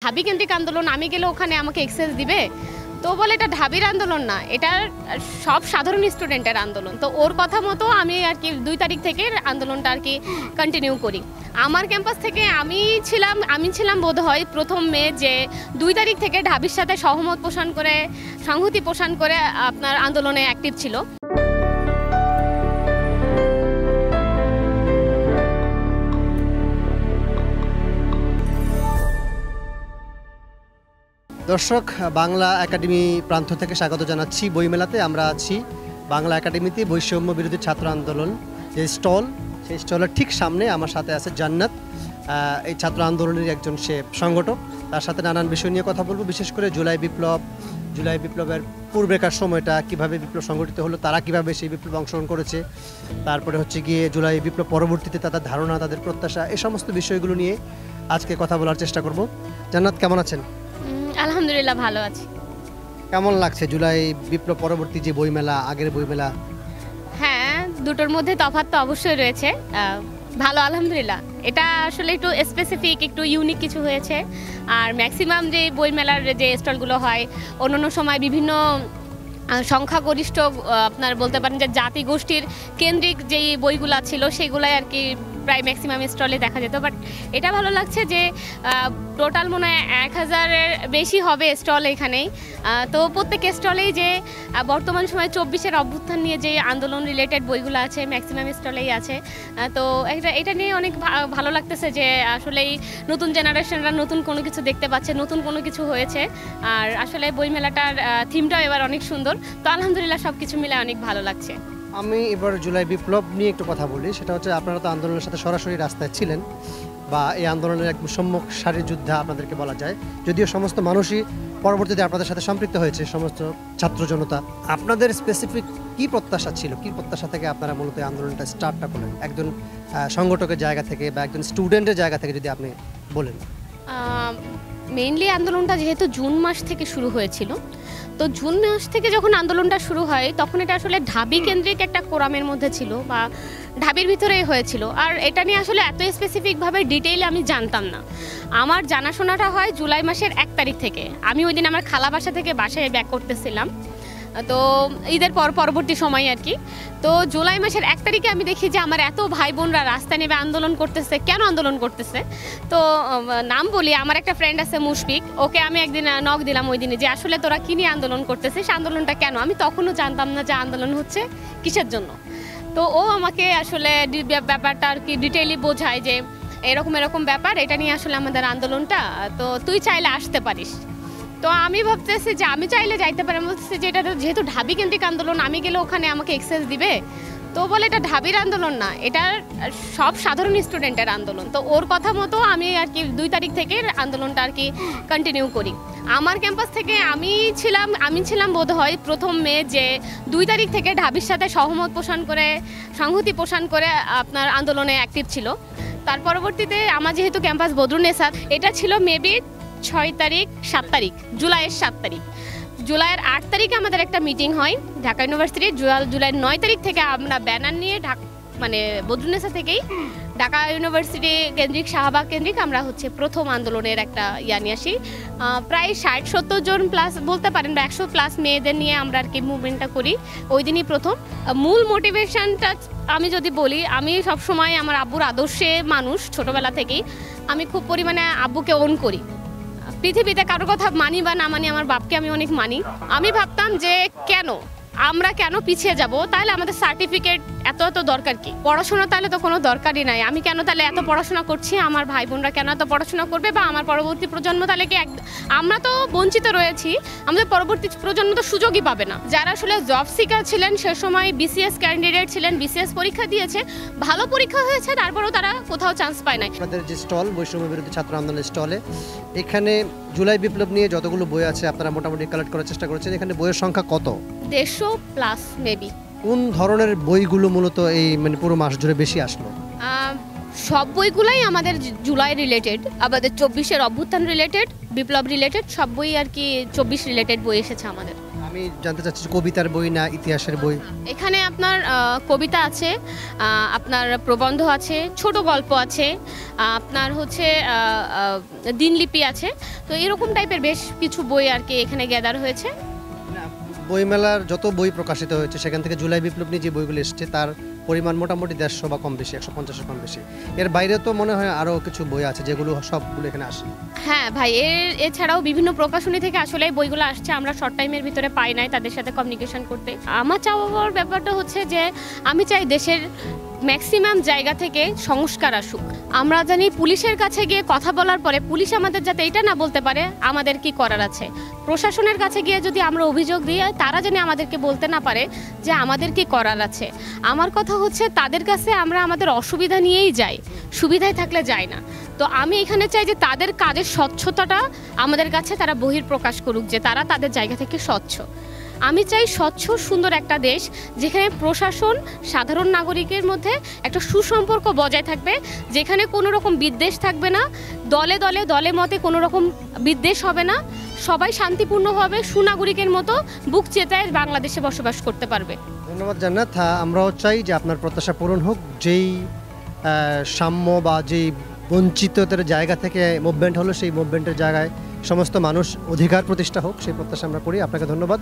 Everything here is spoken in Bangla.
ঢাবি কেন্দ্রিক আন্দোলন, আমি গেলে ওখানে আমাকে এক্সেস দিবে। তো বলে এটা ঢাবির আন্দোলন না, এটা সব সাধারণ স্টুডেন্টের আন্দোলন। তো ওর কথা মতো আমি আর কি 2 তারিখ থেকে আন্দোলনটা আর কি কন্টিনিউ করি। আমার ক্যাম্পাস থেকে আমি ছিলাম বোধহয় প্রথম মে যে 2 তারিখ থেকে ঢাবির সাথে সহমত পোষণ করে, সংহতি পোষণ করে আপনার আন্দোলনে অ্যাক্টিভ ছিল। দর্শক, বাংলা একাডেমি প্রান্ত থেকে স্বাগত জানাচ্ছি বইমেলাতে। আমরা আছি বাংলা একাডেমিতে বৈষম্য বিরোধী ছাত্র আন্দোলন যে স্টল, সেই স্টলের ঠিক সামনে আমার সাথে আছে জান্নাত। এই ছাত্র আন্দোলনের একজন সে সংগঠক। তার সাথে নানান বিষয় নিয়ে কথা বলবো, বিশেষ করে জুলাই বিপ্লবের পূর্বেকার সময়টা, কিভাবে বিপ্লব সংগঠিত হলো, তারা কিভাবে সেই বিপ্লব অংশগ্রহণ করেছে, তারপরে হচ্ছে গিয়ে জুলাই বিপ্লব পরবর্তীতে তাদের ধারণা, তাদের প্রত্যাশা, এই সমস্ত বিষয়গুলো নিয়ে আজকে কথা বলার চেষ্টা করব। জান্নাত, কেমন আছেন? আলহামদুলিল্লাহ, ভালো আছি। কেমন লাগছে জুলাই বিপ্লব পরবর্তী যে বইমেলা, আগের বইমেলা? হ্যাঁ, দুটোর মধ্যে তফাৎ তো অবশ্যই রয়েছে। ভালো, আলহামদুলিল্লাহ। এটা আসলে একটু স্পেসিফিক, একটু ইউনিক কিছু হয়েছে। আর ম্যাক্সিমাম যে বইমেলার যে স্টলগুলো হয় অন্যান্য সময় বিভিন্ন সংখ্যাগরিষ্ঠ আপনার বলতে পারেন যে জাতিগোষ্ঠীর কেন্দ্রিক যেই বইগুলো ছিল সেগুলাই আর কি প্রায় ম্যাক্সিমাম স্টলে দেখা যেত। বাট এটা ভালো লাগছে যে টোটাল মনে হয় 1000-এর বেশি হবে স্টল এখানেই। তো প্রত্যেক স্টলেই যে বর্তমান সময়ে 24-এর অভ্যুত্থান নিয়ে যে আন্দোলন রিলেটেড বইগুলো আছে ম্যাক্সিমাম স্টলেই আছে। তো এটা নিয়ে অনেক ভালো লাগতেছে যে আসলেই নতুন জেনারেশনরা নতুন কোনো কিছু দেখতে পাচ্ছে, নতুন কোনো কিছু হয়েছে। আর আসলে বইমেলাটার থিমটাও এবার অনেক সুন্দর। তো আলহামদুলিল্লাহ, সব কিছু মিলে অনেক ভালো লাগছে। আমি এবার জুলাই বিপ্লব নিয়ে একটু কথা বলি। সেটা হচ্ছে, আপনারা তো আন্দোলনের সাথে সরাসরি রাস্তায় ছিলেন, বা এই আন্দোলনের এক সম্মুখ সারির যোদ্ধা আপনাদেরকে বলা যায়, যদিও সমস্ত মানুষই পরবর্তীতে আপনাদের সাথে সম্পৃক্ত হয়েছে, সমস্ত ছাত্র জনতা। আপনাদের স্পেসিফিক কি প্রত্যাশা ছিল, কি প্রত্যাশা থেকে আপনারা মূলত এই আন্দোলনটা স্টার্টটা করলেন, একজন সংগঠকের জায়গা থেকে বা একজন স্টুডেন্টের জায়গা থেকে যদি আপনি বলেন? মেইনলি আন্দোলনটা যেহেতু জুন মাস থেকে শুরু হয়েছিল, তো জুন মাস থেকে যখন আন্দোলনটা শুরু হয় তখন এটা আসলে ঢাবি কেন্দ্রিক একটা কোরামের মধ্যে ছিল বা ঢাবির ভিতরেই হয়েছিল। আর এটা নিয়ে আসলে এত স্পেসিফিকভাবে ডিটেইলে আমি জানতাম না। আমার জানাশোনাটা হয় জুলাই মাসের 1 তারিখ থেকে। আমি ওই দিন আমার খালা বাসা থেকে বাসায় ব্যাক করতেছিলাম, তো ঈদের পরবর্তী সময় আর কি। তো জুলাই মাসের 1 তারিখে আমি দেখি যে আমার এত ভাই বোনরা রাস্তায় নেমে আন্দোলন করতেছে। কেন আন্দোলন করতেছে? তো নাম বলি, আমার একটা ফ্রেন্ড আছে মুশফিক, ওকে আমি একদিন নক দিলাম ওই দিনে যে আসলে তোরা কী নিয়ে আন্দোলন করতেছিস, আন্দোলনটা কেন? আমি তখনও জানতাম না যে আন্দোলন হচ্ছে কিসের জন্য। তো ও আমাকে আসলে ব্যাপারটা আর কি ডিটেইলি বোঝায় যে এরকম ব্যাপার, এটা নিয়ে আসলে আমাদের আন্দোলনটা, তো তুই চাইলে আসতে পারিস। তো আমি ভাবতেছি যে আমি চাইলে যাইতে পারি। আমি বলতেছি যে এটা যেহেতু ঢাবি কেন্দ্রিক আন্দোলন, আমি গেলে ওখানে আমাকে এক্সেস দিবে। তো বলে এটা ঢাবির আন্দোলন না, এটা সব সাধারণ স্টুডেন্টের আন্দোলন। তো ওর কথা মতো আমি আর কি 2 তারিখ থেকে আন্দোলনটা আর কি কন্টিনিউ করি। আমার ক্যাম্পাস থেকে আমি ছিলাম বোধহয় প্রথম মে যে 2 তারিখ থেকে ঢাবির সাথে সহমত পোষণ করে, সংহতি পোষণ করে আপনার আন্দোলনে অ্যাক্টিভ ছিল। তার পরবর্তীতে আমার যেহেতু ক্যাম্পাস বদরুন্নেসা, এটা ছিল মেবি 6 তারিখ 7 তারিখ, জুলাইয়ের 7 তারিখ। জুলাইয়ের 8 তারিখে আমাদের একটা মিটিং হয় ঢাকা ইউনিভার্সিটির। জুলাইয়ের 9 তারিখ থেকে আমরা ব্যানার নিয়ে মানে বদরুন্নেসা থেকেই ঢাকা ইউনিভার্সিটি কেন্দ্রিক, শাহবাগ কেন্দ্রিক আমরা হচ্ছে প্রথম আন্দোলনের একটা নিয়ে আসি। প্রায় 60-70 জন প্লাস বলতে পারেন, বা 100 প্লাস মেয়েদের নিয়ে আমরা আর কি মুভমেন্টটা করি। ওই দিনই প্রথম। মূল মোটিভেশনটা আমি যদি বলি, আমি সবসময় আমার আব্বুর আদর্শে মানুষ, ছোটোবেলা থেকেই আমি খুব পরিমাণে আব্বুকে ওন করি। পৃথিবীতে কারোর কথা মানি বা না মানি, আমার বাপকে আমি অনেক মানি। আমি ভাবতাম যে আমরা কেন পিছিয়ে যাব? তাহলে আমাদের সার্টিফিকেট এত দরকার কি? পড়াশোনা তাহলে তো কোনো দরকারই নাই। আমি কেন তাহলে এত পড়াশোনা করছি, আমার ভাই বোনরা কেন এত পড়াশোনা করবে, বা আমার পরবর্তী প্রজন্ম তাহলে কি? আমরা তো বঞ্চিত রয়েছি, আমাদের পরবর্তী প্রজন্ম তো সুযোগই পাবে না। যারা আসলে জব সিকার ছিলেন সে সময়, বিসিএস ক্যান্ডিডেট ছিলেন, বিসিএস পরীক্ষা দিয়েছে, ভালো পরীক্ষা হয়েছে, তারপরেও তারা কোথাও চান্স পায় নাই। আপনাদের যে স্টল, বৈষম্য বিরোধী ছাত্র আন্দোলনের স্টলে, এখানে জুলাই বিপ্লব নিয়ে যতগুলো বই আছে আপনারা মোটামুটি কালেক্ট করার চেষ্টা করেছেন। এখানে বইয়ের সংখ্যা কত? 150 প্লাস মেবি। কোন ধরনের বইগুলো মূলত এই মানে পুরো মাস জুড়ে বেশি আসলো? সব বইগুলাই আমাদের জুলাই রিলেটেড, আমাদের 24-এর অভ্যুত্থান রিলেটেড, বিপ্লব রিলেটেড, সব বই আর কি 24 রিলেটেড বই এসেছে আমাদের। আমি জানতে চাচ্ছি যে কবিতার বই না ইতিহাসের বই? এখানে আপনার কবিতা আছে, আপনার প্রবন্ধ আছে, ছোট গল্প আছে, আপনার হচ্ছে দিনলিপি আছে। তো এরকম টাইপের বেশ কিছু বই আর কি এখানে গ্যাদার হয়েছে। বইমেলার যত বই প্রকাশিত হয়েছে সেখান থেকে জুলাই বিপ্লব নিয়ে যে বইগুলো এসছে তার পরিমাণ মোটামুটি 150 বা কম বেশি, 150-এর কম বেশি। এর বাইরে তো মনে হয় আরও কিছু বই আছে যেগুলো সবগুলো এখানে আসে। হ্যাঁ ভাই, এছাড়াও বিভিন্ন প্রকাশনী থেকে আসলে বইগুলো আসছে, আমরা শর্ট টাইমের ভিতরে পাই নাই তাদের সাথে কমিউনিকেশন করতে। আমার চাওয়ার ব্যাপারটা হচ্ছে যে আমি চাই দেশের ম্যাক্সিমাম জায়গা থেকে সংস্কার আসুক। আমরা জানি পুলিশের কাছে গিয়ে কথা বলার পরে পুলিশ আমাদের যাতে এটা না বলতে পারে আমাদের কি করার আছে, প্রশাসনের কাছে গিয়ে যদি আমরা অভিযোগ দিই তারা জানি আমাদেরকে বলতে না পারে যে আমাদের কি করার আছে। আমার কথা হচ্ছে তাদের কাছে আমরা আমাদের অসুবিধা নিয়েই যাই, সুবিধায় থাকলে যাই না। তো আমি এখানে চাই যে তাদের কাজের স্বচ্ছতাটা আমাদের কাছে তারা বহিঃপ্রকাশ করুক, যে তারা তাদের জায়গা থেকে স্বচ্ছ। আমি চাই স্বচ্ছ সুন্দর একটা দেশ যেখানে প্রশাসন সাধারণ নাগরিকের মধ্যে একটা সুসম্পর্ক বজায় থাকবে, যেখানে কোনো রকম বিদ্বেষ থাকবে না, দলে দলে দলে মতে কোনো রকম বিদ্বেষ হবে না, সবাই শান্তিপূর্ণভাবে সুনাগরিকের মতো বুক চেতায় বাংলাদেশে বসবাস করতে পারবে। ধন্যবাদ জান্নাত। আমরাও চাই যে আপনার প্রত্যাশা পূরণ হোক, যেই সাম্য বা যেই বঞ্চিতদের জায়গা থেকে মুভমেন্ট হলো সেই মুভমেন্টের জায়গায় সমস্ত মানুষ অধিকার প্রতিষ্ঠা হোক, সেই প্রত্যাশা আমরা করি। আপনাকে ধন্যবাদ।